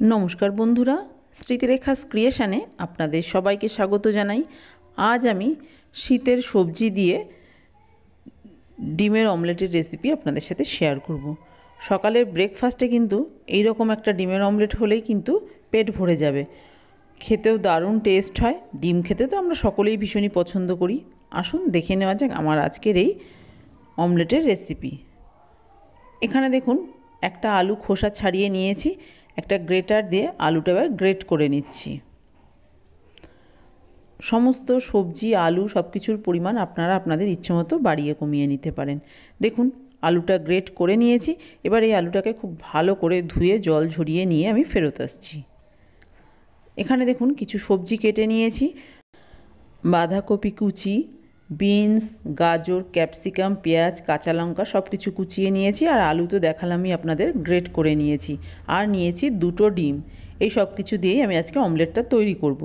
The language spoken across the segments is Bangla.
नमस्कार बंधुरा स्मृतिरेखास क्रिएशने आपनादेर सबाइके स्वागत जानाई। आज आमी शीतेर सब्जी दिए डिमेर अमलेटेर रेसिपि आपनादेर साथे शेयर करब। सकालेर ब्रेकफास्टे किन्तु एई रकम एकटा डिमेर अमलेट होलेई किन्तु पेट भरे जाबे। खेतेও दारुण टेस्ट हय। डिम खेते तो आमरा सकलेई भीषणই पछंद करी। आसुन देखे नेওয়া যাক आमार आजकेर এই अमलेटेर रेसिपि। एखाने देखुन একটা आलू खोसा ছাড়িয়ে নিয়েছি। একটা গ্রেটার দিয়ে আলুটা এবার গ্রেট করে নিচ্ছি। সমস্ত সবজি আলু সব কিছুর পরিমাণ আপনারা আপনাদের ইচ্ছেমতো বাড়িয়ে কমিয়ে নিতে পারেন। দেখুন আলুটা গ্রেট করে নিয়েছি। এবার এই আলুটাকে খুব ভালো করে ধুয়ে জল ঝরিয়ে নিয়ে আমি ফেরত আসছি। এখানে দেখুন কিছু সবজি কেটে নিয়েছি। বাঁধাকপি কুচি, বিনস, গাজর, ক্যাপসিকাম, পেঁয়াজ, কাঁচা লঙ্কা সব কিছু কুচিয়ে নিয়েছি। আর আলু তো দেখালামই আপনাদের, গ্রেট করে নিয়েছি। আর নিয়েছি দুটো ডিম। এই সব কিছু দিয়েই আমি আজকে অমলেটটা তৈরি করব।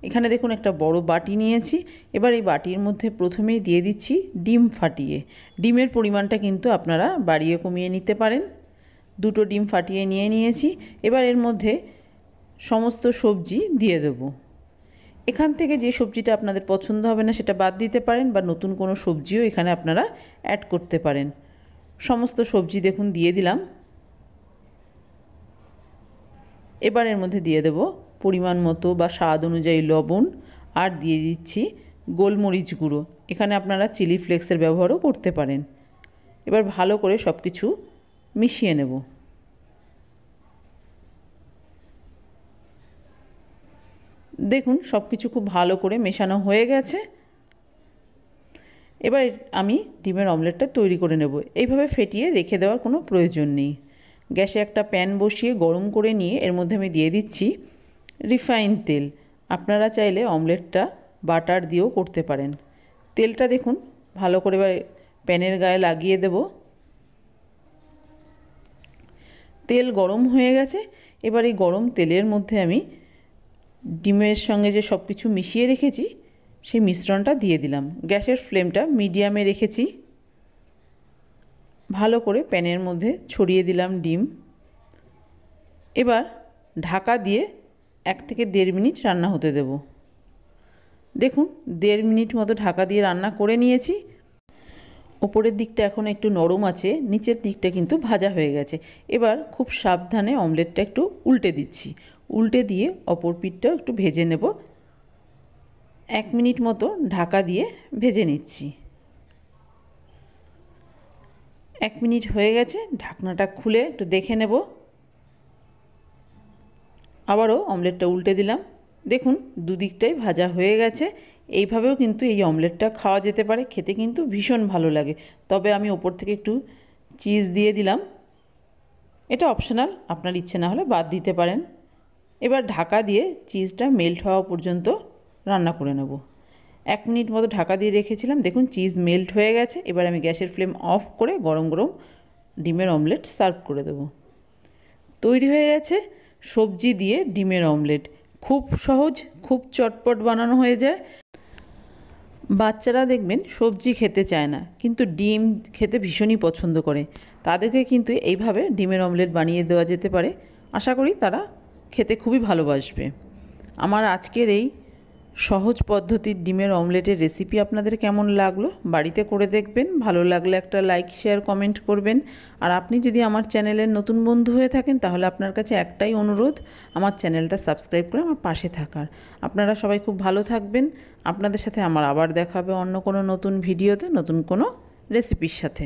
এখানে দেখুন একটা বড় বাটি নিয়েছি। এবার এই বাটির মধ্যে প্রথমেই দিয়ে দিচ্ছি ডিম ফাটিয়ে। ডিমের পরিমাণটা কিন্তু আপনারা বাড়িয়ে কমিয়ে নিতে পারেন। দুটো ডিম ফাটিয়ে নিয়ে নিয়েছি। এবার এর মধ্যে সমস্ত সবজি দিয়ে দেবো। এখান থেকে যে সবজিটা আপনাদের পছন্দ হবে না সেটা বাদ দিতে পারেন, বা নতুন কোনো সবজিও এখানে আপনারা অ্যাড করতে পারেন। সমস্ত সবজি দেখুন দিয়ে দিলাম। এবার এর মধ্যে দিয়ে দেব পরিমাণ মতো বা স্বাদ অনুযায়ী লবণ, আর দিয়ে দিচ্ছি গোলমরিচ গুঁড়ো। এখানে আপনারা চিলি ফ্লেক্সের ব্যবহারও করতে পারেন। এবার ভালো করে সব কিছু মিশিয়ে নেব। দেখুন সব কিছু খুব ভালো করে মেশানো হয়ে গেছে। এবার আমি ডিমের অমলেটটা তৈরি করে নেব। এইভাবে ফেটিয়ে রেখে দেওয়ার কোনো প্রয়োজন নেই। গ্যাসে একটা প্যান বসিয়ে গরম করে নিয়ে এর মধ্যে আমি দিয়ে দিচ্ছি রিফাইন তেল। আপনারা চাইলে অমলেটটা বাটার দিয়েও করতে পারেন। তেলটা দেখুন ভালো করে প্যানের গায়ে লাগিয়ে দেব। তেল গরম হয়ে গেছে। এবার এই গরম তেলের মধ্যে আমি ডিমের সঙ্গে যে সব কিছু মিশিয়ে রেখেছি সেই মিশ্রণটা দিয়ে দিলাম। গ্যাসের ফ্লেমটা মিডিয়ামে রেখেছি। ভালো করে প্যানের মধ্যে ছড়িয়ে দিলাম ডিম। এবার ঢাকা দিয়ে 1 থেকে 1.5 মিনিট রান্না হতে দেব। দেখুন 1.5 মিনিট মতো ঢাকা দিয়ে রান্না করে নিয়েছি। ওপরের দিকটা এখন একটু নরম আছে, নিচের দিকটা কিন্তু ভাজা হয়ে গেছে। এবার খুব সাবধানে অমলেটটা একটু উল্টে দিচ্ছি। উল্টে দিয়ে অপর পিঠটাও একটু ভেজে নেব। 1 মিনিট মতো ঢাকা দিয়ে ভেজে নিচ্ছি। 1 মিনিট হয়ে গেছে। ঢাকনাটা খুলে একটু দেখে নেব। আবারও অমলেটটা উল্টে দিলাম। দেখুন দুদিকটাই ভাজা হয়ে গেছে। এইভাবেও কিন্তু এই অমলেটটা খাওয়া যেতে পারে। খেতে কিন্তু ভীষণ ভালো লাগে। তবে আমি ওপর থেকে একটু চিজ দিয়ে দিলাম। এটা অপশনাল, আপনার ইচ্ছে না হলে বাদ দিতে পারেন। এবার ঢাকা দিয়ে চিজটা মেল্ট হওয়া পর্যন্ত রান্না করে নেব। 1 মিনিট মতো ঢাকা দিয়ে রেখেছিলাম। দেখুন চিজ মেল্ট হয়ে গেছে। এবার আমি গ্যাসের ফ্লেম অফ করে গরম গরম ডিমের অমলেট সার্ভ করে দেব। তৈরি হয়ে গেছে সবজি দিয়ে ডিমের অমলেট। খুব সহজ, খুব চটপট বানানো হয়ে যায়। বাচ্চারা দেখবেন সবজি খেতে চায় না, কিন্তু ডিম খেতে ভীষণই পছন্দ করে। তাদেরকে কিন্তু এইভাবে ডিমের অমলেট বানিয়ে দেওয়া যেতে পারে। আশা করি তারা খেতে খুবই ভালোবাসবে। আমার আজকের এই সহজ পদ্ধতির ডিমের অমলেটের রেসিপি আপনাদের কেমন লাগলো বাড়িতে করে দেখবেন। ভালো লাগলে একটা লাইক, শেয়ার, কমেন্ট করবেন। আর আপনি যদি আমার চ্যানেলের নতুন বন্ধু হয়ে থাকেন তাহলে আপনার কাছে একটাই অনুরোধ, আমার চ্যানেলটা সাবস্ক্রাইব করে আমার পাশে থাকার। আপনারা সবাই খুব ভালো থাকবেন। আপনাদের সাথে আমার আবার দেখা হবে অন্য কোনো নতুন ভিডিওতে, নতুন কোনো রেসিপির সাথে।